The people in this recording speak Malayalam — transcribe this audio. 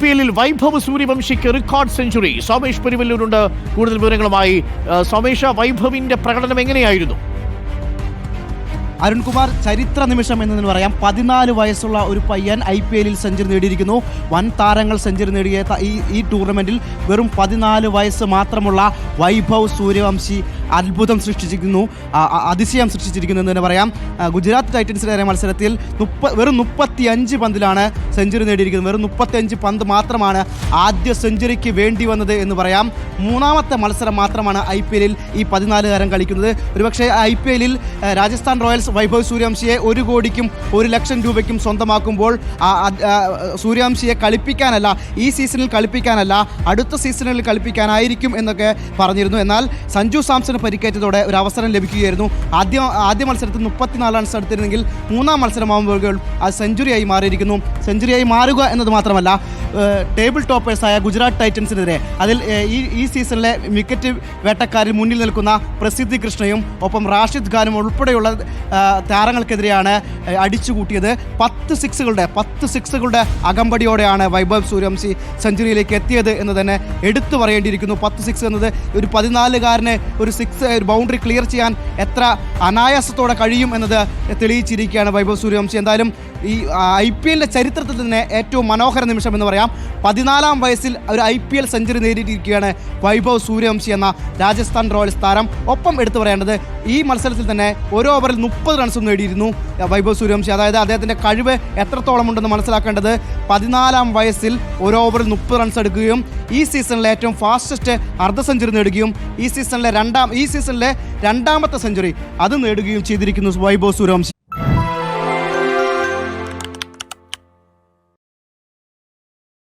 IPL-ൽ വൈഭവ് സൂര്യവംശിക്ക് റെക്കോർഡ് സെഞ്ചുറി. സോമേഷ് പെരുവല്ലൂരുണ്ട് കൂടുതൽ വിവരങ്ങളുമായി. സോമേഷ്, വൈഭവിന്റെ പ്രകടനം എങ്ങനെയായിരുന്നു? അരുൺകുമാർ, ചരിത്ര നിമിഷം എന്നതിന് പറയാം. 14 വയസ്സുള്ള ഒരു പയ്യൻ IPL-ൽ സെഞ്ചുറി നേടിയിരിക്കുന്നു. വൻ താരങ്ങൾ സെഞ്ചുറി നേടിയ ഈ ടൂർണമെന്റിൽ വെറും 14 വയസ്സ് മാത്രമുള്ള വൈഭവ് സൂര്യവംശി അത്ഭുതം സൃഷ്ടിച്ചിരിക്കുന്നു, അതിശയം സൃഷ്ടിച്ചിരിക്കുന്നു എന്ന് തന്നെ പറയാം. ഗുജറാത്ത് ടൈറ്റൻസിനെതിരെ മത്സരത്തിൽ വെറും 35 പന്തിലാണ് സെഞ്ചുറി നേടിയിരിക്കുന്നത്. വെറും 35 പന്ത് മാത്രമാണ് ആദ്യ സെഞ്ചുറിക്ക് വേണ്ടി വന്നത് എന്ന് പറയാം. മൂന്നാമത്തെ മത്സരം മാത്രമാണ് IPL-ൽ ഈ 14-കാരൻ കളിക്കുന്നത്. ഒരുപക്ഷെ IPL-ൽ രാജസ്ഥാൻ റോയൽസ് വൈഭവ് സൂര്യവംശിയെ 1 കോടിക്കും 1 ലക്ഷം രൂപയ്ക്കും സ്വന്തമാക്കുമ്പോൾ സൂര്യവംശിയെ കളിപ്പിക്കാനല്ല, ഈ സീസണിൽ കളിപ്പിക്കാനല്ല, അടുത്ത സീസണിൽ കളിപ്പിക്കാനായിരിക്കും എന്നൊക്കെ പറഞ്ഞിരുന്നു. എന്നാൽ സഞ്ജു സാംസൺ പരിക്കേറ്റതോടെ ഒരു അവസരം ലഭിക്കുകയായിരുന്നു. ആദ്യ മത്സരത്തിൽ 34 റൺസ് എടുത്തിരുന്നെങ്കിൽ മൂന്നാം മത്സരമാകുമ്പോൾ അത് സെഞ്ചുറിയായി മാറിയിരിക്കുന്നു. സെഞ്ചുറിയായി മാറുക എന്നത് മാത്രമല്ല, ടേബിൾ ടോപ്പേഴ്സായ ഗുജറാത്ത് ടൈറ്റൻസിനെതിരെ, അതിൽ ഈ സീസണിലെ വിക്കറ്റ് വേട്ടക്കാരിൽ മുന്നിൽ നിൽക്കുന്ന പ്രസിദ്ധി കൃഷ്ണയും ഒപ്പം റാഷിദ് ഖാനും ഉൾപ്പെടെയുള്ള താരങ്ങൾക്കെതിരെയാണ് അടിച്ചുകൂട്ടിയത്. 10 സിക്സുകളുടെ അകമ്പടിയോടെയാണ് വൈഭവ് സൂര്യവംശി സെഞ്ചുറിയിലേക്ക് എത്തിയത് എന്ന് തന്നെ എടുത്തു പറയേണ്ടിയിരിക്കുന്നു. 10 സിക്സ് എന്നത് ഒരു 14-കാരന് ഒരു ബൗണ്ടറി ക്ലിയർ ചെയ്യാൻ എത്ര അനായാസത്തോടെ കഴിയും എന്നത് തെളിയിച്ചിരിക്കുകയാണ് വൈഭവ് സൂര്യവംശി. എന്തായാലും ഈ IPL-ന്റെ ചരിത്രത്തിൽ തന്നെ ഏറ്റവും മനോഹര നിമിഷം എന്ന് പറയാം. 14-ാം വയസ്സിൽ ഒരു IPL സെഞ്ചുറി നേടിയിരിക്കുകയാണ് വൈഭവ് സൂര്യവംശി എന്ന രാജസ്ഥാൻ റോയൽസ് താരം. ഒപ്പം എടുത്തു പറയേണ്ടത്, ഈ മത്സരത്തിൽ തന്നെ ഒരു ഓവറിൽ 30 റൺസും നേടിയിരുന്നു വൈഭവ് സൂര്യവംശി. അതായത് അദ്ദേഹത്തിൻ്റെ കഴിവ് എത്രത്തോളം ഉണ്ടെന്ന് മനസ്സിലാക്കേണ്ടത്, 14-ാം വയസ്സിൽ ഒരു ഓവറിൽ 30 റൺസ് എടുക്കുകയും ഈ സീസണിലെ ഏറ്റവും ഫാസ്റ്റസ്റ്റ് അർദ്ധ സെഞ്ചുറി നേടുകയും ഈ സീസണിലെ രണ്ടാമത്തെ സെഞ്ചുറി അത് നേടുകയും ചെയ്തിരിക്കുന്നു വൈഭവ് സൂര്യവംശി.